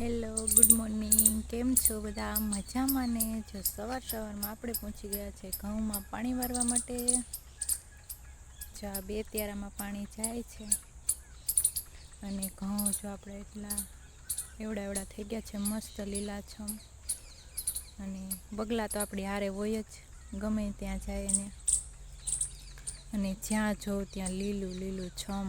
Hello, good morning. કેમ છો બધા? મજામાં ને? જો સવારમાં આપણે પહોંચી ગયા છે ઘઉંમાં પાણી વારવા માટે. જો આ 2 ત્યારામાં પાણી જાય છે અને ઘઉં જો આપણે એવડા થઈ ગયા છે, મસ્ત લીલાછમ. અને બગલા તો આપણી હારે હોય જ, ગમે ત્યાં જાય એને. અને જ્યાં જોઉં ત્યાં લીલું લીલું છમ.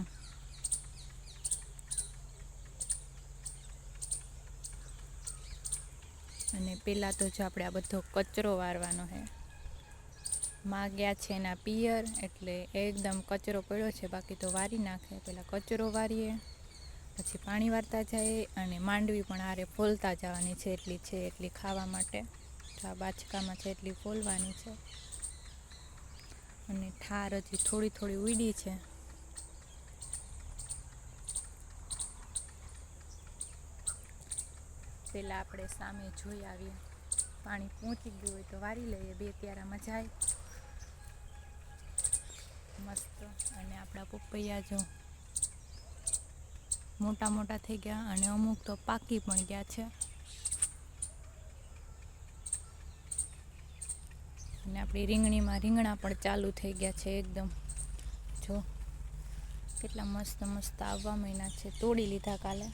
અને પહેલાં તો જો આપણે આ બધો કચરો વારવાનો છે. માં ગયા છે એના પિયર, એટલે એકદમ કચરો પડ્યો છે, બાકી તો વારી નાખે. પહેલાં કચરો વારીએ, પછી પાણી વારતા જાય. અને માંડવી પણ આરે ફોલતા જવાની છે, એટલી ખાવા માટે. તો આ બાચકામાં છે એટલી ફોલવાની છે. અને ઠાર હજી થોડી થોડી ઉડી છે. પહેલાં આપણે સામે જોઈ આવીએ, પાણી પહોંચી ગયું હોય તો વારી લઈએ. 2 ત્યારામાં જાય મસ્ત. અને આપણા પપૈયા જો મોટા મોટા થઈ ગયા, અને અમુક તો પાકી પણ ગયા છે. અને આપણી રીંગણીમાં રીંગણા પણ ચાલુ થઈ ગયા છે એકદમ. જો કેટલા મસ્ત મસ્ત આવવા માંડ્યા છે. તોડી લીધા કાલે.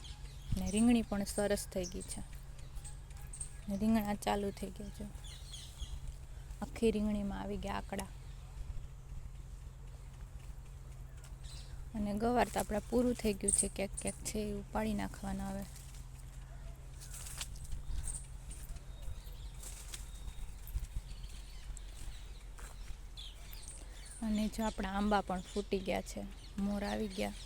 ને રીંગણી પણ સરસ થઈ ગઈ છે. રીંગણા ચાલુ થઈ ગયા છે. આખી રીંગણીમાં આવી ગયા આકડા. અને ગવાર તો આપણે પૂરું થઈ ગયું છે, ક્યાંક ક્યાંક છે એ ઉપાડી નાખવાના હવે. અને જો આપણા આંબા પણ ફૂટી ગયા છે, મોર આવી ગયા.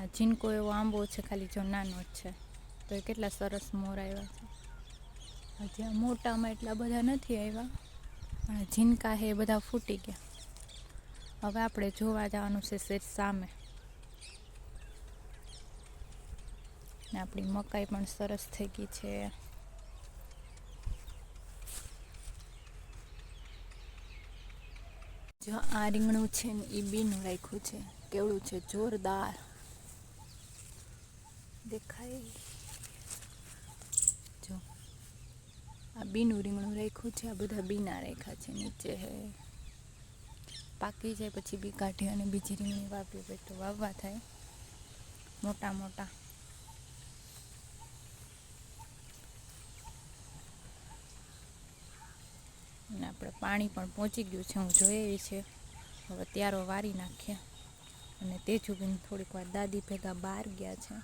આ ઝીણકો એવો આંબો છે, ખાલી જો નાનો જ છે, તો એ કેટલા સરસ મોર આવ્યા છે. હજી આ મોટામાં એટલા બધા નથી આવ્યા, પણ ઝીણકા છે એ બધા ફૂટી ગયા. હવે આપણે જોવા જવાનું છે સેજ સામે. ને આપણી મકાઈ પણ સરસ થઈ ગઈ છે. જો આ રીંગણું છે ને એ બીનું રાખ્યું છે, કેવડું છે જોરદાર દેખાય. જો આ બીનું રીંગણું રાખ્યું છે, આ બધા બીના રાખ્યા છે. નીચે હે પાકી જાય પછી બી કાઢી અને બીજી રીંગણી વાવવી, તો વાવવા થાય મોટા મોટા. અને આપણે પાણી પણ પહોંચી ગયું છે, હું જોઈ એવી છે. હવે ત્યારો વારી નાખીએ. અને તેજુબેન થોડીક વાર દાદી ભેગા બહાર ગયા છે,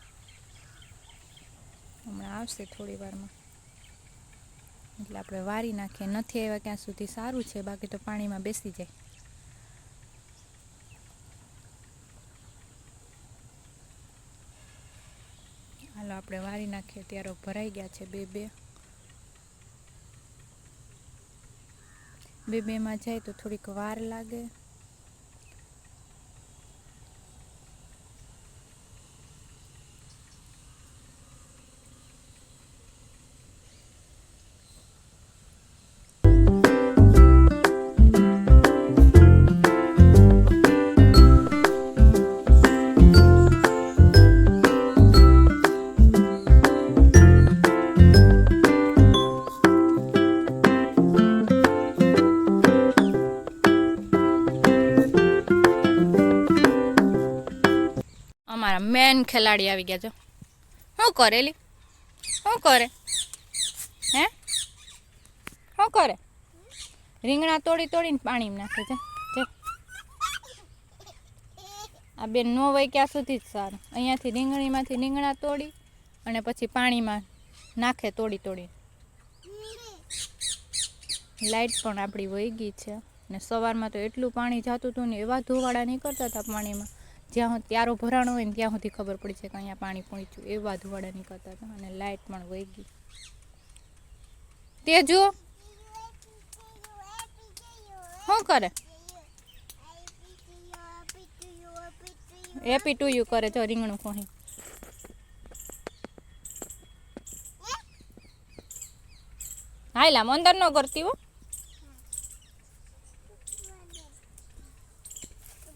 હમણાં આવશે થોડી વારમાં. એટલે આપણે વારી નાખીએ. નથી આવ્યા ત્યાં સુધી સારું છે, બાકી તો પાણીમાં બેસી જાય. હાલો આપણે વારી નાખીએ. ત્યારો ભરાઈ ગયા છે બે-બેમાં જાય તો થોડીક વાર લાગે. અમારા મેન ખેલાડી આવી ગયા. જો શું કરેલી, શું કરે હે, શું કરે? રીંગણા તોડી તોડીને પાણીમાં નાખે છે. આ બેન નો વય ક્યાં સુધી જ સારું. અહીંયાથી રીંગણીમાંથી રીંગણા તોડી અને પછી પાણીમાં નાખે તોડી તોડી. લાઈટ પણ આપણી વહી ગઈ છે. ને સવારમાં તો એટલું પાણી જતું હતું ને, એવા ધોવાળા નીકળતા હતા પાણીમાં. જ્યાં ત્યારો ભરાણો હોય ને ત્યાં સુધી ખબર પડી છે કે અહીંયા પાણી પહોંચ્યું. એવા ધોવાળા નીકળતા હતા. અને લાઈટ પણ વહી ગઈ. તે જો શું કરે? હેપી ટુ યુ કરે. જો રીંગણું ખોહી. હાલ અંદર ન કરતી હો.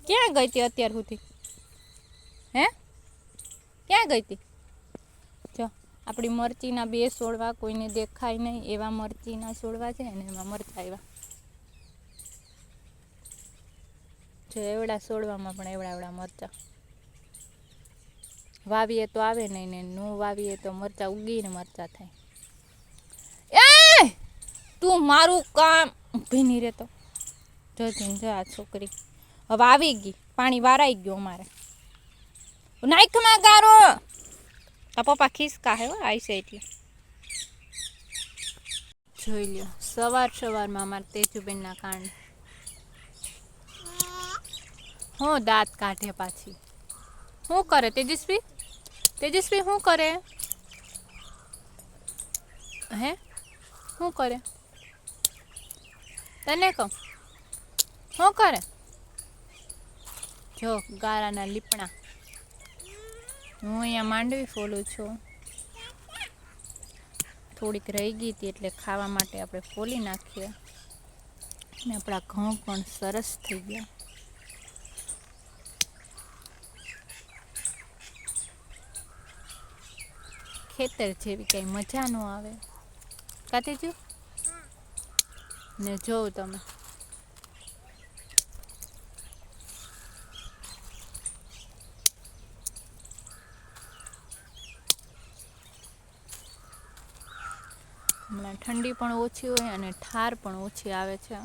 ક્યાં ગઈ હતી અત્યાર સુધી? હે ક્યાં ગઈ હતી? આપણી મરચીના 2 છોડવા કોઈને દેખાય નહીં એવા મરચીના છોડવા છે અને એમાં મરચાં આવ્યા. જો એવડા છોડવામાં પણ એવડા મરચાં. વાવીએ તો આવે નહીં ને ન વાવીએ તો મરચાં ઉગીને મરચાં થાય. એ તું મારું કામ ભીની રહેતો જો આ છોકરી હવે આવી ગઈ. પાણી વારાઈ ગયું અમારે. નાઈકમાં ગારો આ પપ્પા ખિસકા હે આઈ છે એટલે જોઈ લ્યો. સવારમાં અમારે તેજુબેનના કાંડ હું દાંત કાઢે પાછી. શું કરે તેજસ્વી? તેજસ્વી શું કરે હે? શું કરે તને કહું? શું કરે? જો ગારાના લીપણા. હું અહીંયા માંડવી ફોલું છું. થોડીક રહી ગઈ હતી એટલે ખાવા માટે આપણે ફોલી નાખીએ. અને આપણા ઘઉં પણ સરસ થઈ ગયા. ખેતર જેવી કઈ મજા ન આવે કાતેજુ ને જોઉં તમે હમણાં ઠંડી પણ ઓછી હોય અને ઠાર પણ ઓછી આવે છે.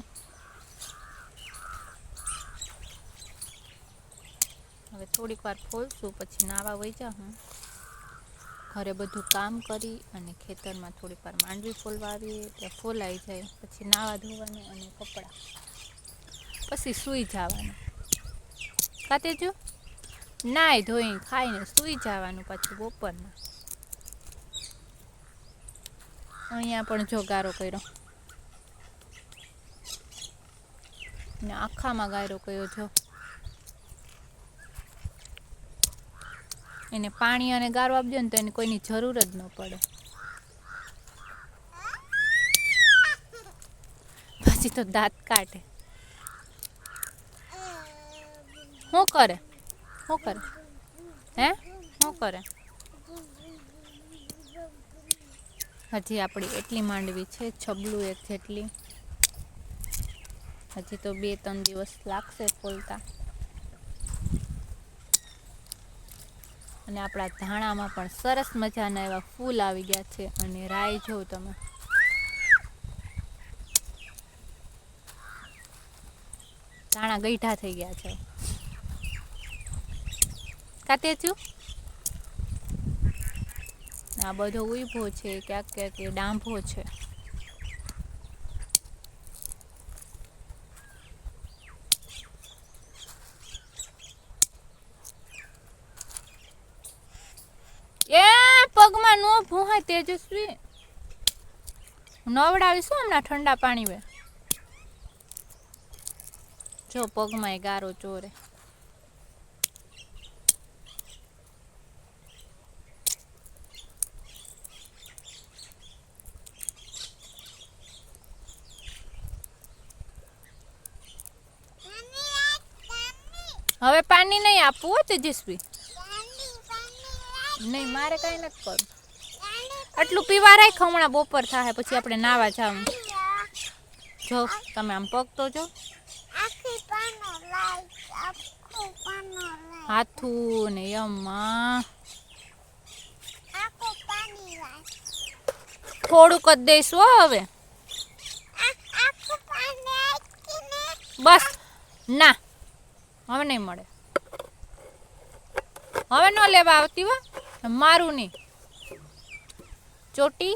હવે થોડીક વાર ફોલશું પછી નાવા વહી જાઉં. ઘરે બધું કામ કરી અને ખેતરમાં થોડીક વાર માંડવી ફોલવા આવીએ એટલે ફોલાઈ જાય પછી નાવા ધોવાનું અને કપડાં પછી સૂઈ જવાનું. કાતેજુ નાય ધોઈ ખાઈને સૂઈ જવાનું પાછું બપોરના. અહીંયા પણ જો ગારો કર્યો ને આખામાં ગારો કર્યો જો. એને પાણી અને ગારો આપજો ને તો એને કોઈની જરૂર જ ન પડે. પછી તો દાંત કાઢે. શું કરે હે? શું કરે? હજી આપણી એટલી માંડવી છે છબલું એક જેટલી. હજી તો 2-3 દિવસ લાગશે ફોલતા. અને આપણા ધાણામાં પણ સરસ મજાના એવા ફૂલ આવી ગયા છે. અને રાઈ જો તમે ધાણા ગઈઢા થઈ ગયા છે. કાતેજુ આ બધો ઉભો છે ક્યાંક ક્યાંક ડાંભો છે. એ પગમાં નો ભૂહાય તેજસ્વી. નવડાવીશું હમણાં ઠંડા પાણી વે. જો પગમાં ગારો ચોરે. હવે પાણી નહીં આપવું હો તેજસ્વી. નહીં મારે કઈ નથી કરવું. આટલું પીવા રાખ હમણાં બપોર થાય પછી આપણે નાવા જાવ. જો તમે આમ પગ તો જો હાથું ને યમ્મા થોડુંક જ દઈશું હવે. બસ ના હવે નહીં મળે. હવે ન લેવા આવતી હો મારું નહીં ચોટી.